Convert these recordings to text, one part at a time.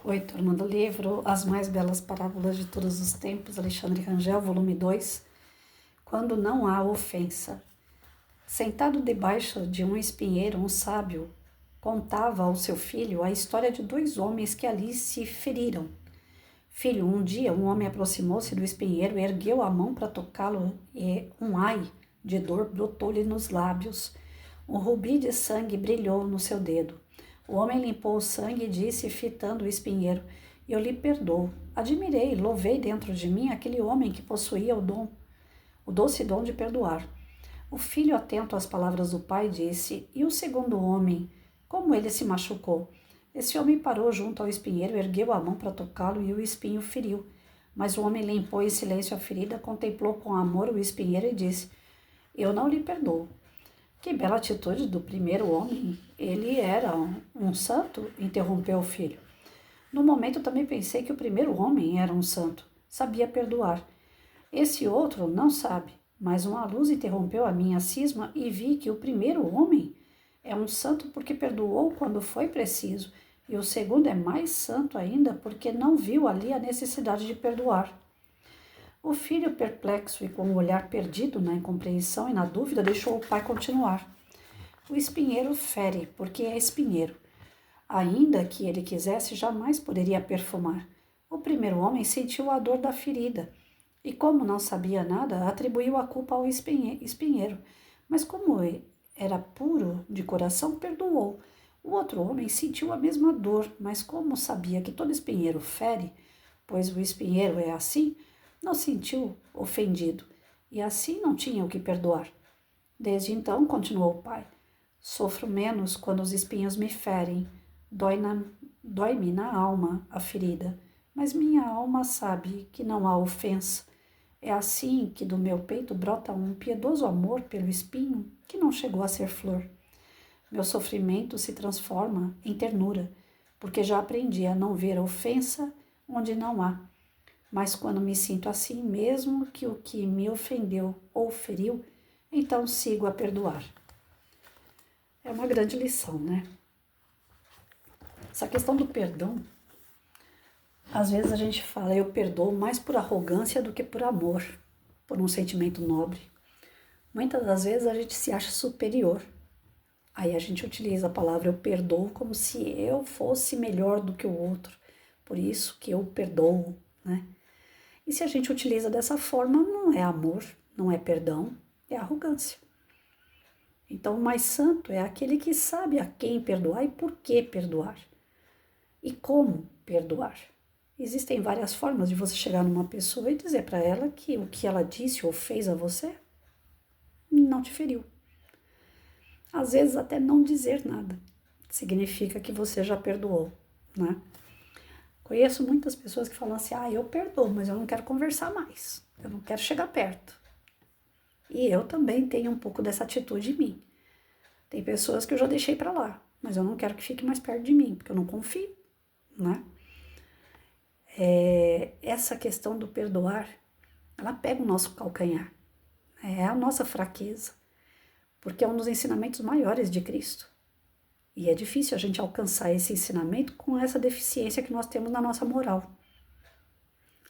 Oi, turma do livro As Mais Belas Parábolas de Todos os Tempos, Alexandre Rangel, volume 2, Quando Não Há Ofensa. Sentado debaixo de um espinheiro, um sábio contava ao seu filho a história de dois homens que ali se feriram. Filho, um dia um homem aproximou-se do espinheiro, ergueu a mão para tocá-lo e um ai de dor brotou-lhe nos lábios. Um rubi de sangue brilhou no seu dedo. O homem limpou o sangue e disse, fitando o espinheiro: Eu lhe perdoo. Admirei, louvei dentro de mim aquele homem que possuía o doce dom de perdoar. O filho, atento às palavras do pai, disse: E o segundo homem, como ele se machucou? Esse homem parou junto ao espinheiro, ergueu a mão para tocá-lo e o espinho feriu. Mas o homem limpou em silêncio a ferida, contemplou com amor o espinheiro e disse: Eu não lhe perdoo. Que bela atitude do primeiro homem. Ele era um santo? Interrompeu o filho. No momento também pensei que o primeiro homem era um santo. Sabia perdoar. Esse outro não sabe. Mas uma luz interrompeu a minha cisma e vi que o primeiro homem é um santo porque perdoou quando foi preciso. E o segundo é mais santo ainda porque não viu ali a necessidade de perdoar. O filho, perplexo e com o olhar perdido na incompreensão e na dúvida, deixou o pai continuar. O espinheiro fere, porque é espinheiro. Ainda que ele quisesse, jamais poderia perfumar. O primeiro homem sentiu a dor da ferida e, como não sabia nada, atribuiu a culpa ao espinheiro. Mas como era puro de coração, perdoou. O outro homem sentiu a mesma dor, mas como sabia que todo espinheiro fere, pois o espinheiro é assim, não sentiu ofendido, e assim não tinha o que perdoar. Desde então, continuou o pai, sofro menos quando os espinhos me ferem, dói-me na alma a ferida, mas minha alma sabe que não há ofensa. É assim que do meu peito brota um piedoso amor pelo espinho que não chegou a ser flor. Meu sofrimento se transforma em ternura, porque já aprendi a não ver ofensa onde não há. Mas quando me sinto assim, mesmo que o que me ofendeu ou feriu, então sigo a perdoar. É uma grande lição, né? Essa questão do perdão, às vezes a gente fala, eu perdoo mais por arrogância do que por amor, por um sentimento nobre. Muitas das vezes a gente se acha superior. Aí a gente utiliza a palavra eu perdoo como se eu fosse melhor do que o outro. Por isso que eu perdoo, né? E se a gente utiliza dessa forma, não é amor, não é perdão, é arrogância. Então, o mais santo é aquele que sabe a quem perdoar e por que perdoar. E como perdoar. Existem várias formas de você chegar numa pessoa e dizer para ela que o que ela disse ou fez a você não te feriu. Às vezes, até não dizer nada significa que você já perdoou, né? Conheço muitas pessoas que falam assim, eu perdoo, mas eu não quero conversar mais, eu não quero chegar perto. E eu também tenho um pouco dessa atitude em mim. Tem pessoas que eu já deixei para lá, mas eu não quero que fique mais perto de mim, porque eu não confio, né? Essa questão do perdoar, ela pega o nosso calcanhar, é a nossa fraqueza, porque é um dos ensinamentos maiores de Cristo. E é difícil a gente alcançar esse ensinamento com essa deficiência que nós temos na nossa moral.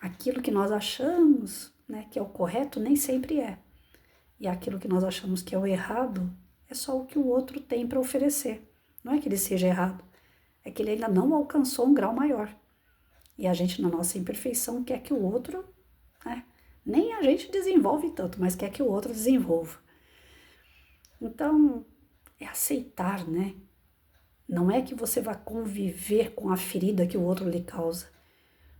Aquilo que nós achamos, né, que é o correto nem sempre é. E aquilo que nós achamos que é o errado é só o que o outro tem para oferecer. Não é que ele seja errado, é que ele ainda não alcançou um grau maior. E a gente, na nossa imperfeição, quer que o outro, né, nem a gente desenvolve tanto, mas quer que o outro desenvolva. Então, é aceitar, né? Não é que você vai conviver com a ferida que o outro lhe causa,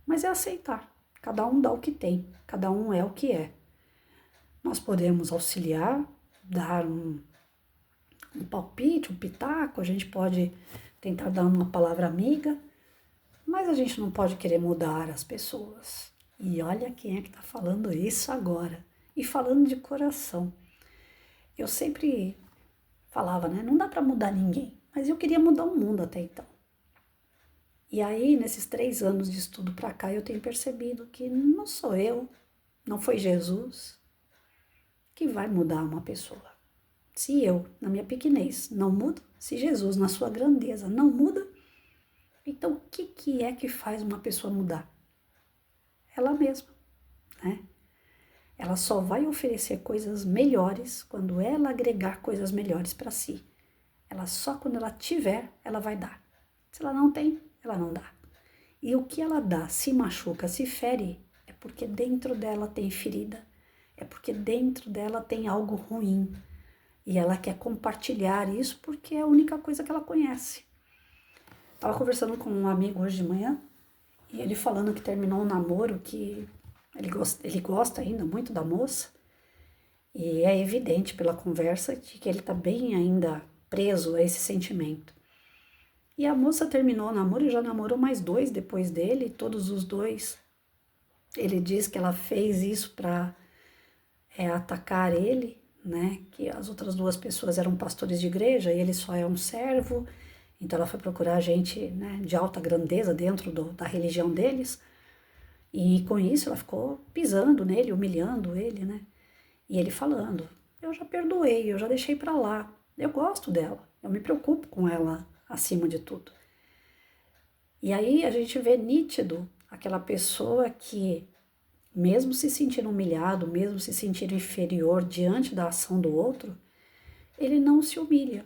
mas é aceitar. Cada um dá o que tem, cada um é o que é. Nós podemos auxiliar, dar um palpite, um pitaco, a gente pode tentar dar uma palavra amiga, mas a gente não pode querer mudar as pessoas. E olha quem é que está falando isso agora. E falando de coração. Eu sempre falava, né? Não dá para mudar ninguém. Mas eu queria mudar o mundo até então. E aí, nesses 3 anos de estudo para cá, eu tenho percebido que não sou eu, não foi Jesus que vai mudar uma pessoa. Se eu, na minha pequenez, não mudo, se Jesus, na sua grandeza, não muda, Então, o que é que faz uma pessoa mudar? Ela mesma, né? Ela só vai oferecer coisas melhores quando ela agregar coisas melhores para si. Ela só quando ela tiver, ela vai dar. Se ela não tem, ela não dá. E o que ela dá, se machuca, se fere, é porque dentro dela tem ferida, é porque dentro dela tem algo ruim. E ela quer compartilhar isso porque é a única coisa que ela conhece. Estava conversando com um amigo hoje de manhã e ele falando que terminou um namoro, que ele gosta ainda muito da moça. E é evidente pela conversa de que ele está bem ainda preso a esse sentimento. E a moça terminou o namoro e já namorou mais 2 depois dele, todos os 2. Ele diz que ela fez isso para atacar ele, né? Que as outras 2 pessoas eram pastores de igreja e ele só é um servo. Então ela foi procurar gente, né, de alta grandeza dentro da religião deles. E com isso ela ficou pisando nele, humilhando ele, né? E ele falando, eu já perdoei, eu já deixei pra lá, eu gosto dela, eu me preocupo com ela acima de tudo. E aí a gente vê nítido aquela pessoa que, mesmo se sentindo humilhado, mesmo se sentindo inferior diante da ação do outro, ele não se humilha.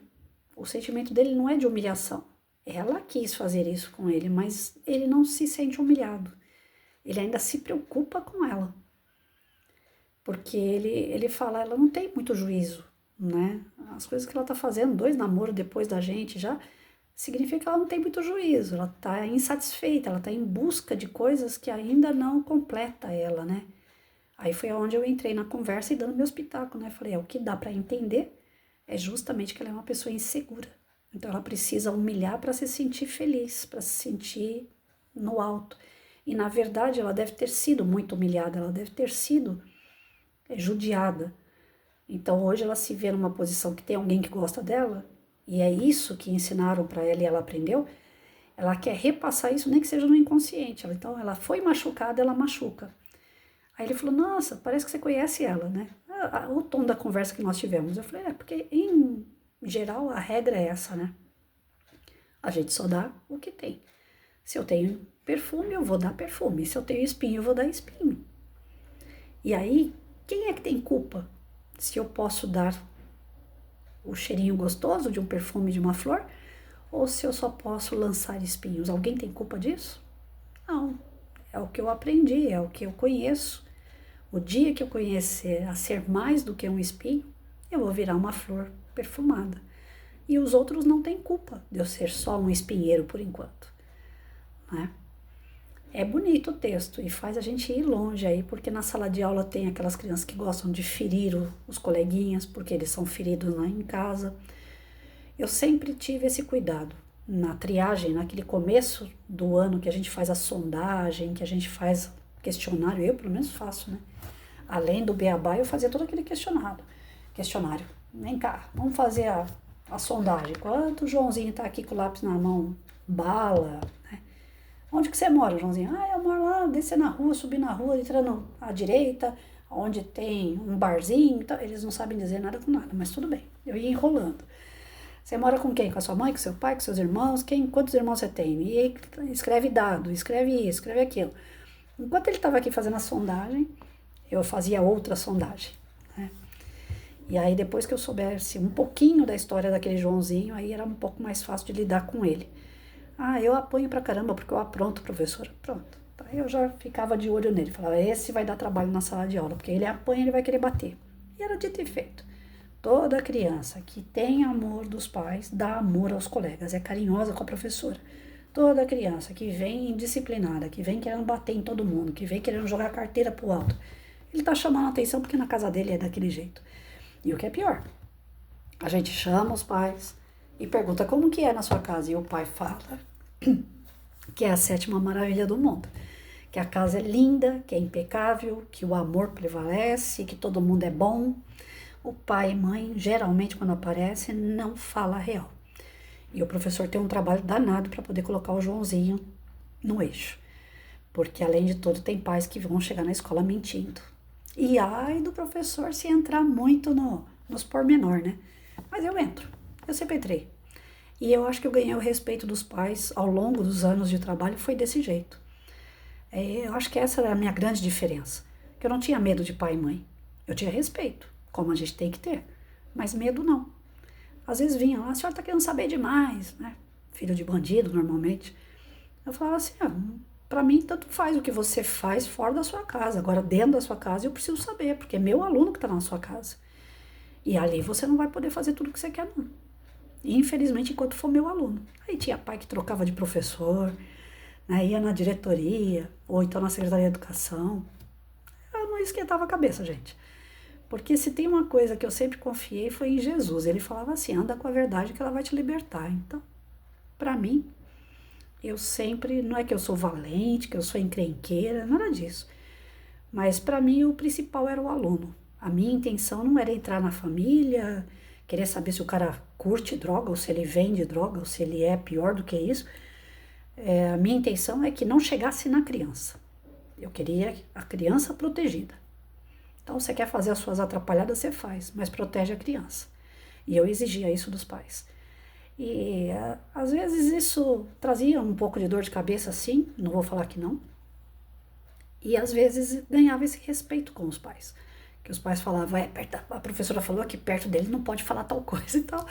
O sentimento dele não é de humilhação. Ela quis fazer isso com ele, mas ele não se sente humilhado. Ele ainda se preocupa com ela. Porque ele fala, ela não tem muito juízo, né? As coisas que ela tá fazendo, 2 namoros depois da gente já, significa que ela não tem muito juízo, ela tá insatisfeita, ela tá em busca de coisas que ainda não completa ela, né? Aí foi onde eu entrei na conversa e dando meus pitacos, né? Falei, o que dá para entender é justamente que ela é uma pessoa insegura. Então ela precisa humilhar para se sentir feliz, para se sentir no alto. E na verdade ela deve ter sido muito humilhada, ela deve ter sido judiada. Então hoje ela se vê numa posição que tem alguém que gosta dela, e é isso que ensinaram para ela e ela aprendeu. Ela quer repassar isso, nem que seja no inconsciente. Então ela foi machucada, ela machuca. Aí ele falou, nossa, parece que você conhece ela, né? O tom da conversa que nós tivemos. Eu falei, porque em geral a regra é essa, né? A gente só dá o que tem. Se eu tenho perfume, eu vou dar perfume. Se eu tenho espinho, eu vou dar espinho. E aí, quem é que tem culpa se eu posso dar o cheirinho gostoso de um perfume de uma flor ou se eu só posso lançar espinhos? Alguém tem culpa disso? Não. É o que eu aprendi, é o que eu conheço. O dia que eu conhecer a ser mais do que um espinho, eu vou virar uma flor perfumada. E os outros não têm culpa de eu ser só um espinheiro por enquanto, né? É bonito o texto e faz a gente ir longe aí, porque na sala de aula tem aquelas crianças que gostam de ferir os coleguinhas, porque eles são feridos lá em casa. Eu sempre tive esse cuidado. Na triagem, naquele começo do ano que a gente faz a sondagem, que a gente faz questionário, eu pelo menos faço, né? Além do beabá, eu fazia todo aquele questionário. Vem cá, vamos fazer a sondagem. Quanto Joãozinho tá aqui com o lápis na mão? Bala, né? Onde que você mora, Joãozinho? Eu moro lá, descer na rua, subir na rua, entrando à direita, onde tem um barzinho. Então, eles não sabem dizer nada com nada, mas tudo bem. Eu ia enrolando. Você mora com quem? Com a sua mãe, com seu pai, com seus irmãos? Quantos irmãos você tem? E aí escreve dado, escreve isso, escreve aquilo. Enquanto ele estava aqui fazendo a sondagem, eu fazia outra sondagem, né? E aí depois que eu soubesse um pouquinho da história daquele Joãozinho, aí era um pouco mais fácil de lidar com ele. Eu apanho pra caramba porque eu apronto, professora. Pronto. Aí eu já ficava de olho nele. Falava, esse vai dar trabalho na sala de aula, porque ele apanha, ele vai querer bater. E era dito e feito. Toda criança que tem amor dos pais, dá amor aos colegas, é carinhosa com a professora. Toda criança que vem indisciplinada, que vem querendo bater em todo mundo, que vem querendo jogar a carteira pro alto, ele tá chamando a atenção porque na casa dele é daquele jeito. E o que é pior, a gente chama os pais e pergunta como que é na sua casa. E o pai fala que é a 7ª maravilha do mundo. Que a casa é linda, que é impecável, que o amor prevalece, que todo mundo é bom. O pai e mãe, geralmente, quando aparece, não fala a real. E o professor tem um trabalho danado para poder colocar o Joãozinho no eixo. Porque, além de tudo, tem pais que vão chegar na escola mentindo. E ai do professor se entrar muito nos pormenor, né? Mas eu entro. Eu sempre entrei. E eu acho que eu ganhei o respeito dos pais ao longo dos anos de trabalho, foi desse jeito. Eu acho que essa era a minha grande diferença. Que eu não tinha medo de pai e mãe. Eu tinha respeito, como a gente tem que ter. Mas medo não. Às vezes vinha lá, a senhora está querendo saber demais, né? Filho de bandido, normalmente. Eu falava assim, para mim tanto faz o que você faz fora da sua casa. Agora, dentro da sua casa, eu preciso saber, porque é meu aluno que está na sua casa. E ali você não vai poder fazer tudo o que você quer, não. Infelizmente, enquanto for meu aluno. Aí tinha pai que trocava de professor, né, ia na diretoria, ou então na Secretaria de Educação. Eu não esquentava a cabeça, gente. Porque se tem uma coisa que eu sempre confiei foi em Jesus. Ele falava assim, anda com a verdade que ela vai te libertar. Então, para mim, eu sempre, não é que eu sou valente, que eu sou encrenqueira, nada disso. Mas para mim o principal era o aluno. A minha intenção não era entrar na família, querer saber se o cara curte droga, ou se ele vende droga, ou se ele é pior do que isso. A minha intenção é que não chegasse na criança. Eu queria a criança protegida. Então, você quer fazer as suas atrapalhadas, você faz, mas protege a criança. E eu exigia isso dos pais. E às vezes isso trazia um pouco de dor de cabeça, sim, não vou falar que não. E às vezes ganhava esse respeito com os pais. Que os pais falavam, a professora falou que perto dele não pode falar tal coisa e tal.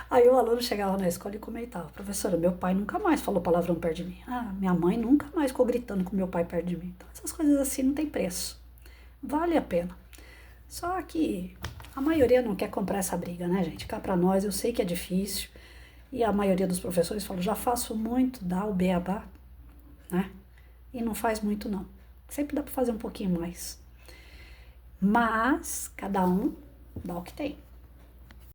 Aí o aluno chegava na escola e comentava, professora, meu pai nunca mais falou palavrão perto de mim. Minha mãe nunca mais ficou gritando com meu pai perto de mim. Então essas coisas assim não tem preço. Vale a pena. Só que a maioria não quer comprar essa briga, né, gente? Cá pra nós, eu sei que é difícil. E a maioria dos professores falam, já faço muito, dá o beabá, né? E não faz muito, não. Sempre dá pra fazer um pouquinho mais. Mas cada um dá o que tem.